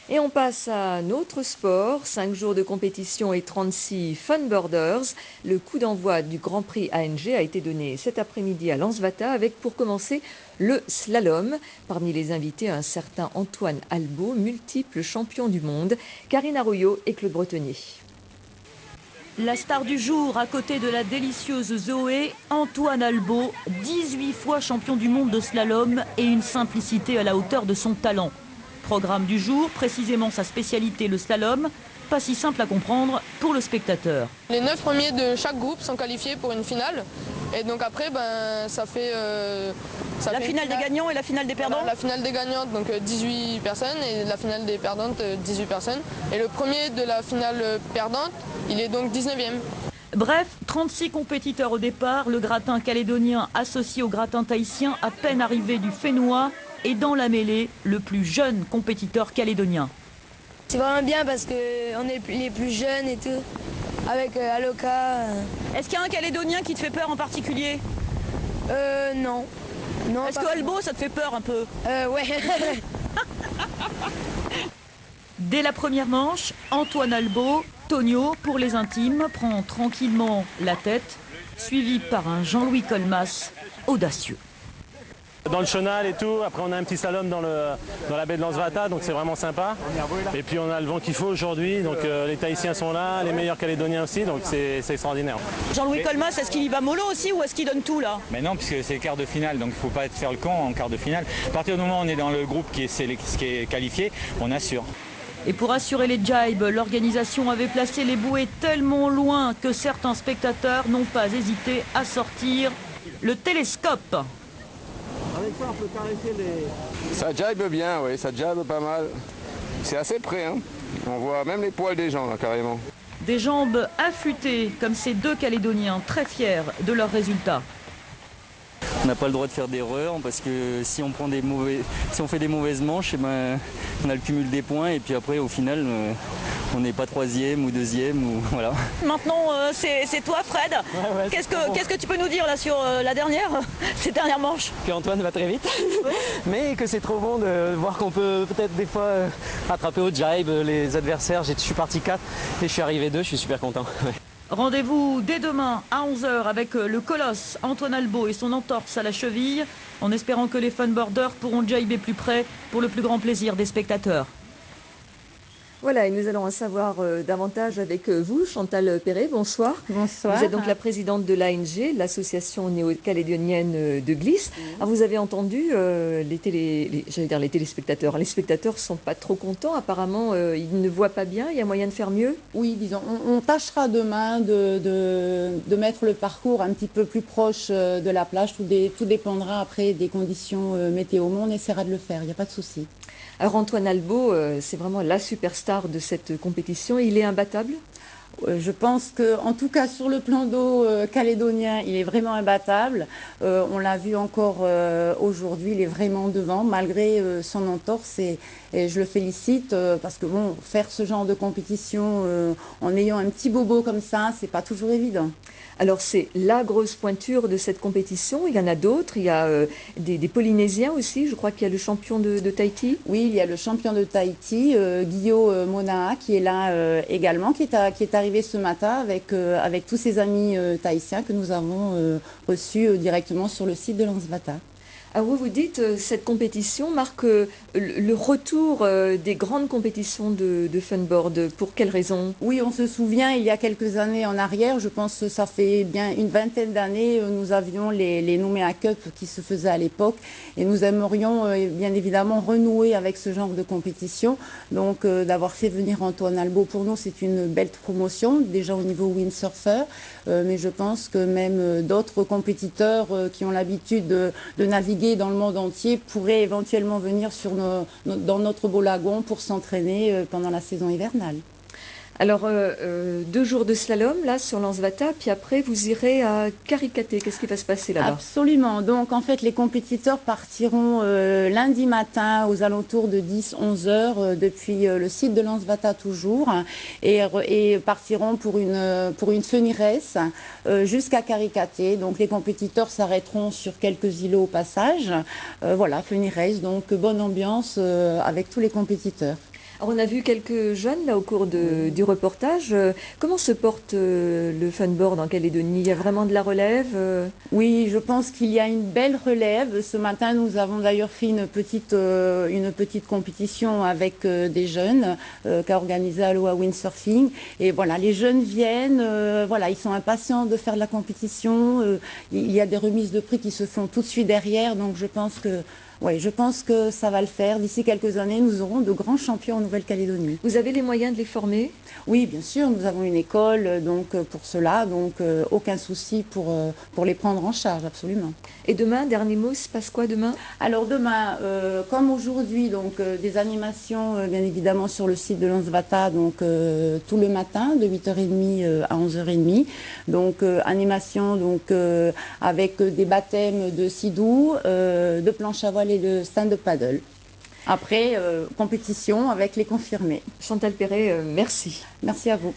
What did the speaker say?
Et on passe à un autre sport, 5 jours de compétition et 36 funboarders. Le coup d'envoi du Grand Prix ANG a été donné cet après-midi à Lansvata avec pour commencer le slalom. Parmi les invités, un certain Antoine Albo, multiple champion du monde, Karine Arroyo et Claude Bretonnier. La star du jour, à côté de la délicieuse Zoé, Antoine Albo, 18 fois champion du monde de slalom et une simplicité à la hauteur de son talent. Programme du jour, précisément sa spécialité, le slalom, pas si simple à comprendre pour le spectateur. Les 9 premiers de chaque groupe sont qualifiés pour une finale. Et donc après, ça fait... La finale des gagnants et la finale des perdants. La finale des gagnantes, donc 18 personnes, et la finale des perdantes, 18 personnes. Et le premier de la finale perdante, il est donc 19e. Bref, 36 compétiteurs au départ, le gratin calédonien associé au gratin tahitien à peine arrivé du Fénois et dans la mêlée, le plus jeune compétiteur calédonien. C'est vraiment bien parce qu'on est les plus jeunes et tout, avec Aloka. Est-ce qu'il y a un calédonien qui te fait peur en particulier? Non. Est-ce que Albo, ça te fait peur un peu? Ouais. Dès la première manche, Antoine Albo, Tonio pour les intimes, prend tranquillement la tête, suivi par un Jean-Louis Colmas audacieux. Dans le chenal et tout, après on a un petit slalom dans la baie de Lansvata, donc c'est vraiment sympa. Et puis on a le vent qu'il faut aujourd'hui, donc les Tahitiens sont là, les meilleurs Calédoniens aussi, donc c'est extraordinaire. Jean-Louis Colmas, est-ce qu'il y va mollo aussi ou est-ce qu'il donne tout là? Mais non, puisque c'est quart de finale, donc il ne faut pas faire le con en quart de finale. À partir du moment où on est dans le groupe qui est qualifié, on assure. Et pour assurer les jibes, l'organisation avait placé les bouées tellement loin que certains spectateurs n'ont pas hésité à sortir le télescope. Avec ça, on peut caresser les... Ça jibe bien, oui, ça jibe pas mal. C'est assez près, hein. On voit même les poils des gens, là, carrément. Des jambes affûtées, comme ces deux Calédoniens, très fiers de leurs résultats. On n'a pas le droit de faire d'erreur parce que si on fait des mauvaises manches, eh ben, on a le cumul des points et puis après au final on n'est pas troisième ou deuxième ou voilà. Maintenant c'est toi Fred. Ouais, Qu'est-ce que tu peux nous dire là sur la dernière, ces dernières manches? Qu'Antoine va très vite, mais que c'est trop bon de voir qu'on peut peut-être des fois attraper au jibe les adversaires. Je suis parti 4 et je suis arrivé 2, je suis super content. Rendez-vous dès demain à 11 h avec le colosse Antoine Albo et son entorse à la cheville, en espérant que les funboarders pourront jiber plus près pour le plus grand plaisir des spectateurs. Voilà, et nous allons en savoir davantage avec vous, Chantal Perret. Bonsoir. Bonsoir. Vous êtes donc la présidente de l'ANG, l'association néo-calédonienne de glisse. Alors, vous avez entendu les téléspectateurs. Les spectateurs ne sont pas trop contents. Apparemment, ils ne voient pas bien. Il y a moyen de faire mieux? Oui, disons, on tâchera demain de mettre le parcours un petit peu plus proche de la plage. Tout dépendra après des conditions météo. On essaiera de le faire, il n'y a pas de souci. Alors Antoine Albo, c'est vraiment la superstar de cette compétition. Il est imbattable? Je pense qu'en tout cas sur le plan d'eau calédonien, il est vraiment imbattable. On l'a vu encore aujourd'hui, il est vraiment devant malgré son entorse et je le félicite parce que bon, faire ce genre de compétition en ayant un petit bobo comme ça, c'est pas toujours évident. Alors c'est la grosse pointure de cette compétition. Il y en a d'autres. Il y a des Polynésiens aussi. Je crois qu'il y a le champion de Tahiti. Oui, il y a le champion de Tahiti, Guillaume Monaa, qui est là également, qui est arrivé ce matin avec tous ses amis tahitiens que nous avons reçus directement sur le site de Lansvata. Alors vous dites cette compétition marque le retour des grandes compétitions de funboard. Pour quelle raison? Oui, on se souvient, il y a quelques années en arrière, je pense que ça fait bien une vingtaine d'années, nous avions les Nouméa Cup qui se faisaient à l'époque et nous aimerions bien évidemment renouer avec ce genre de compétition. Donc d'avoir fait venir Antoine Albo, pour nous c'est une belle promotion, déjà au niveau windsurfer, mais je pense que même d'autres compétiteurs qui ont l'habitude de naviguer dans le monde entier pourraient éventuellement venir dans notre beau lagon pour s'entraîner pendant la saison hivernale. Alors, 2 jours de slalom, là, sur Lansvata, puis après, vous irez à Karikate. Qu'est-ce qui va se passer là-bas? Absolument. Donc, en fait, les compétiteurs partiront lundi matin aux alentours de 10-11 heures depuis le site de Lansvata toujours et partiront pour une funny race jusqu'à Karikate. Donc, les compétiteurs s'arrêteront sur quelques îlots au passage. Voilà, funny race. Donc, bonne ambiance avec tous les compétiteurs. Alors, on a vu quelques jeunes là au cours du reportage. Comment se porte le funboard en Calédonie? Il y a vraiment de la relève? Oui, je pense qu'il y a une belle relève. Ce matin, nous avons d'ailleurs fait une petite compétition avec des jeunes qu'a organisé Aloha Windsurfing. Et voilà, les jeunes viennent, voilà, ils sont impatients de faire la compétition. Il y a des remises de prix qui se font tout de suite derrière. Donc je pense que ça va le faire. D'ici quelques années, nous aurons de grands champions en Nouvelle-Calédonie. Vous avez les moyens de les former? Oui, bien sûr, nous avons une école pour cela, donc aucun souci pour les prendre en charge, absolument. Et demain, dernier mot, il se passe quoi demain? Alors demain, comme aujourd'hui, donc des animations bien évidemment sur le site de Lansvata, donc tout le matin de 8h30 à 11h30. Donc animation avec des baptêmes de sidou, de planche à voile et de stand-up paddle. Après, compétition avec les confirmés. Chantal Perret, merci. Merci à vous.